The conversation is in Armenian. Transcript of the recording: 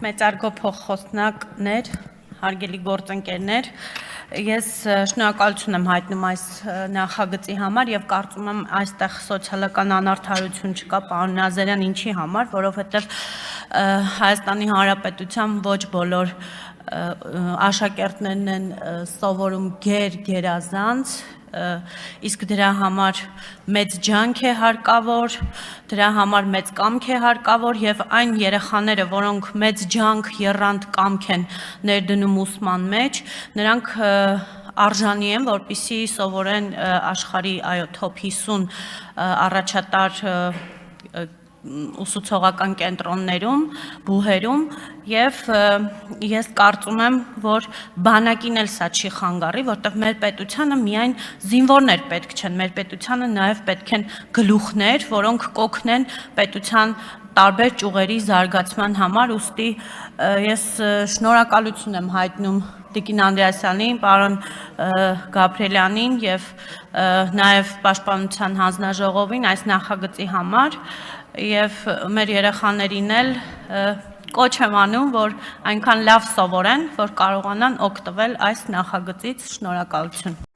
Մեծարգո փոխխոսնակներ, հարգելի գործընկերներ, ես շնորհակալություն եմ հայտնում այս նախագծի համար եւ կարծում եմ այստեղ սոցիալական անարդարություն չկա, պարոն Նազարյան, ինչի համար, որովհետեւ Հայաստանի Հանրապետության ոչ բոլոր աշակերտներն են սովորում գերազանց, իսկ դրա համար մեծ ջանք է հարկավոր, դրա համար մեծ կամք է հարկավոր եւ այն երեխաները, որոնք մեծ ջանք, եռանդ կամք են ներդնում ուսման մեջ, նրանք արժանի են, որպեսզի սովորեն աշխարհի top 50 առաջատար ուսուցողական կենտրոններում, բուհերում եւ ես կարծում եմ, որ բանակին էլ սա չի խանգարի, որտեղ մեր պետությանը միայն զինվորներ պետք չեն, մեր պետությանը նաեւ պետք են գլուխներ, որոնք կօգնեն պետության տարբեր ճյուղերի զարգացման համար, ուստի ես շնորհակալություն եմ հայտնում Տիկին Անդրեասյանին, պարոն Գաբրելյանին եւ նաեւ Պաշտպանության հանձնաժողովին այս նախագծի համար եւ մեր երեխաներին էլ կոչ եմ անում, որ այնքան լավ սովորեն, որ կարողանան օգտվել այս նախագծից, շնորհակալություն։